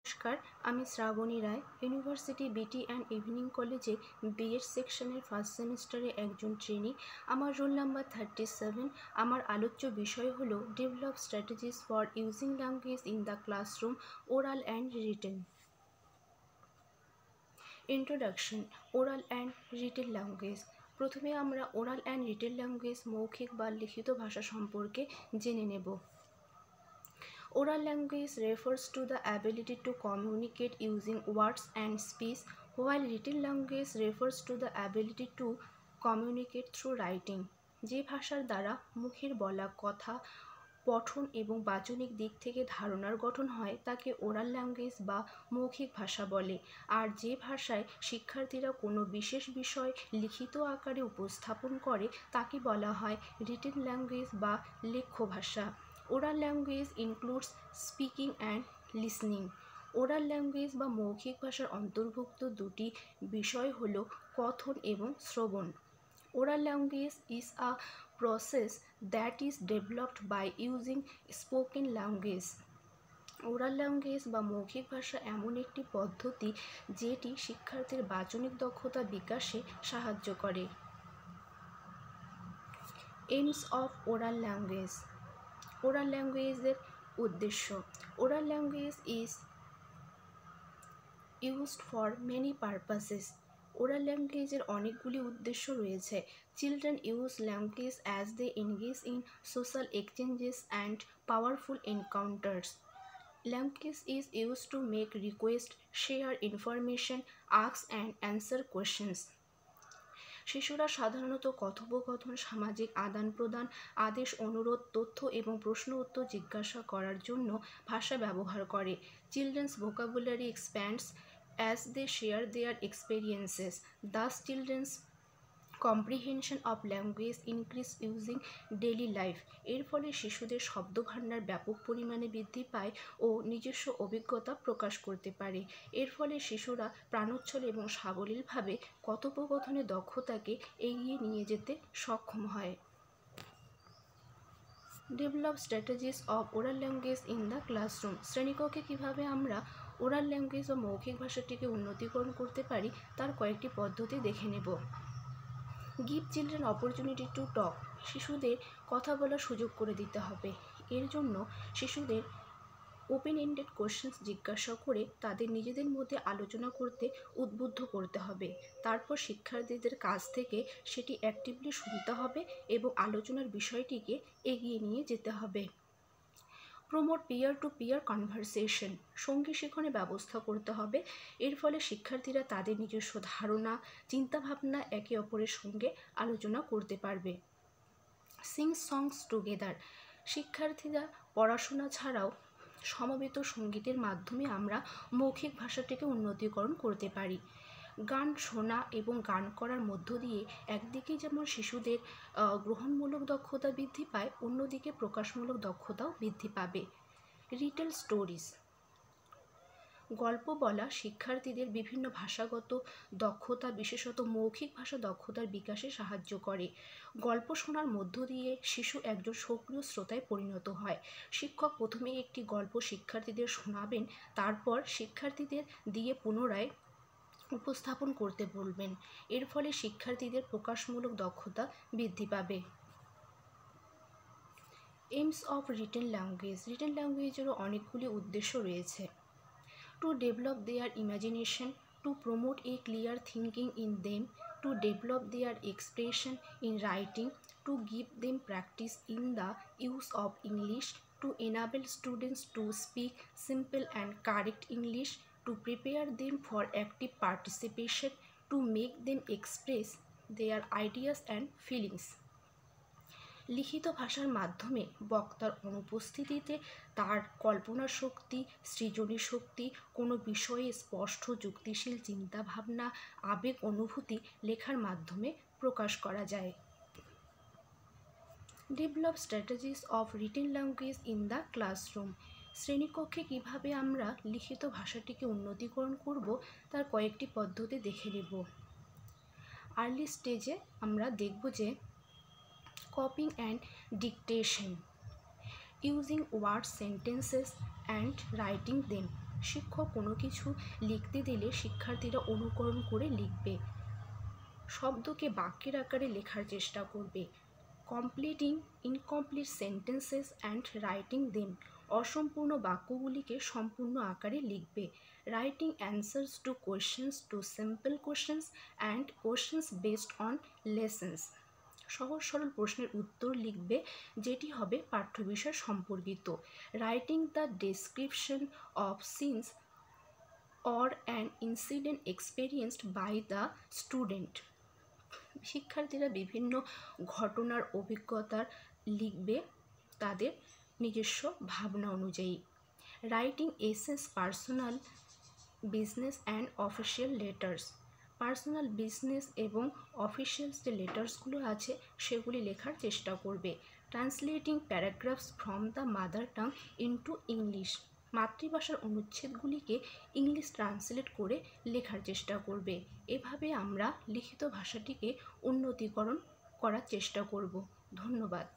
নমস্কার, আমি শ্রাবণী রায়। ইউনিভার্সিটি বিটি অ্যান্ড ইভিনিং কলেজে বিএড সেকশনের ফার্স্ট সেমিস্টারে একজন ট্রেনি। আমার রোল নাম্বার 37। আমার আলোচ্য বিষয় হলো develop strategies for using language in the classroom, oral and written. Introduction, oral and written language. প্রথমে আমরা ওরাল অ্যান্ড রিটেন ল্যাঙ্গুয়েজ, মৌখিক বা লিখিত ভাষা সম্পর্কে জেনে নেব। Oral language refers to the ability to communicate using words and speech, while written language refers to the ability to communicate through writing. যে ভাষার দ্বারা মুখের বলা কথা, পঠন এবং বাচনিক দিক থেকে ধারণার গঠন হয় তাকে ওরাল ল্যাঙ্গুয়েজ বা মৌখিক ভাষা বলে। আর যে ভাষায় শিক্ষার্থীরা কোনো বিশেষ বিষয় লিখিত আকারে উপস্থাপন করে তাকে বলা হয় রিটেন ল্যাঙ্গুয়েজ বা লেখ্য ভাষা। Oral language includes speaking and listening. Oral language বা মৌখিক ভাষার অন্তর্ভুক্ত দুটি বিষয় হল কথন এবং শ্রবণ। Oral language is a process that is developed by using spoken language. Oral language বা মৌখিক ভাষা এমন একটি পদ্ধতি যেটি শিক্ষার্থীর বাচনিক দক্ষতা বিকাশে সাহায্য করে। Aims of oral language. Oral ল্যাঙ্গুয়েজের উদ্দেশ্য। Oral language is used for many purposes. Oral ল্যাঙ্গুয়েজের অনেকগুলি উদ্দেশ্য রয়েছে। Children use language as they engage in social exchanges and powerful encounters. Language is used to make requests, share information, ask and answer questions. শিশুরা সাধারণত কথোপকথন, সামাজিক আদান প্রদান, আদেশ, অনুরোধ, তথ্য এবং প্রশ্ন উত্তর জিজ্ঞাসা করার জন্য ভাষা ব্যবহার করে। Children's vocabulary এক্সপ্যান্ডস as they share their experiences. Thus, children's comprehension of language increase using daily life. এর ফলে শিশুদের শব্দভাণ্ডার ব্যাপক পরিমাণে বৃদ্ধি পায় ও নিজস্ব অভিজ্ঞতা প্রকাশ করতে পারে। এর ফলে শিশুরা প্রাণোচ্ছল এবং সাবলীলভাবে কথোপকথনের দক্ষতাকে এগিয়ে নিয়ে যেতে সক্ষম হয়। Develop strategies of oral language in the classroom. শ্রেণীকক্ষে কীভাবে আমরা ওরাল ল্যাঙ্গুয়েজ বা মৌখিক ভাষাটিকে উন্নতিকরণ করতে পারি তার কয়েকটি পদ্ধতি দেখে নেব। Give children opportunity to talk. শিশুদের কথা বলার সুযোগ করে দিতে হবে। এর জন্য শিশুদের ওপেন এন্ডেড কোয়েশ্চেন্স জিজ্ঞাসা করে তাদের নিজেদের মধ্যে আলোচনা করতে উদ্বুদ্ধ করতে হবে। তারপর শিক্ষার্থীদের কাছ থেকে সেটি অ্যাক্টিভলি শুনতে হবে এবং আলোচনার বিষয়টিকে এগিয়ে নিয়ে যেতে হবে। Promote peer to peer conversation. সঙ্গী শিক্ষণের ব্যবস্থা করতে হবে। এর ফলে শিক্ষার্থীরা তাদের নিজস্ব ধারণা, চিন্তাভাবনা একে অপরের সঙ্গে আলোচনা করতে পারবে। সিং সংস টুগেদার। শিক্ষার্থীরা পড়াশোনা ছাড়াও সমবেত সঙ্গীতের মাধ্যমে আমরা মৌখিক ভাষাটিকে উন্নতিকরণ করতে পারি। গান শোনা এবং গান করার মধ্য দিয়ে একদিকে যেমন শিশুদের গ্রহণমূলক দক্ষতা বৃদ্ধি পায়, অন্যদিকে প্রকাশমূলক দক্ষতাও বৃদ্ধি পাবে। Retail stories. গল্প বলা শিক্ষার্থীদের বিভিন্ন ভাষাগত দক্ষতা, বিশেষত মৌখিক ভাষা দক্ষতার বিকাশে সাহায্য করে। গল্প শোনার মধ্য দিয়ে শিশু একজন সক্রিয় শ্রোতায় পরিণত হয়। শিক্ষক প্রথমে একটি গল্প শিক্ষার্থীদের শোনাবেন, তারপর শিক্ষার্থীদের দিয়ে পুনরায় উপস্থাপন করতে বলবেন। এর ফলে শিক্ষার্থীদের প্রকাশমূলক দক্ষতা বৃদ্ধি পাবে। Aims of written language. Written ল্যাঙ্গুয়েজেরও অনেকগুলি উদ্দেশ্য রয়েছে। To develop their imagination, to promote a clear thinking in them, to develop their expression in writing, to give them practice in the use of English, to enable students to speak simple and correct English, to prepare them for active participation, to make them express their ideas and feelings. লিখিত ভাষার মাধ্যমে বক্তার অনুপস্থিতিতে তার কল্পনা শক্তি, সৃজনী শক্তি, কোনো বিষয়ে স্পষ্ট যুক্তিশীল চিন্তাভাবনা, আবেগ, অনুভূতি লেখার মাধ্যমে প্রকাশ করা যায়। Develop strategies of written language in the classroom. শ্রেণীকক্ষে কীভাবে আমরা লিখিত ভাষাটিকে উন্নতিকরণ করব তার কয়েকটি পদ্ধতি দেখে নেব। আর্লি স্টেজে আমরা দেখব যে copying and dictation, using word sentences and writing them, শিক্ষক কোনো কিছু লিখতে দিলে শিক্ষার্থীরা অনুকরণ করে লিখবে। শব্দকে বাক্যের আকারে লেখার চেষ্টা করবে। Completing incomplete sentences and writing them, অসম্পূর্ণ বাক্যগুলিকে সম্পূর্ণ আকারে লিখবে। Writing answers two questions to simple questions and questions based on lessons, সহজ সরল প্রশ্নের উত্তর লিখবে যেটি হবে পাঠ্য বিষয় সম্পর্কিত। Writing the description of scenes or an incident experienced by the student, শিক্ষার্থীরা বিভিন্ন ঘটনার অভিজ্ঞতার লিখবে তাদের নিজস্ব ভাবনা অনুযায়ী। Writing essays personal business and official letters, personal business এবং অফিসিয়াল যে লেটার্সগুলো আছে সেগুলি লেখার চেষ্টা করবে। Translating paragraphs from the mother tongue into English, মাতৃভাষার অনুচ্ছেদগুলিকে ইংলিশ ট্রান্সলেট করে লেখার চেষ্টা করবে। এভাবে আমরা লিখিত ভাষাটিকে উন্নতিকরণ করার চেষ্টা করব। ধন্যবাদ।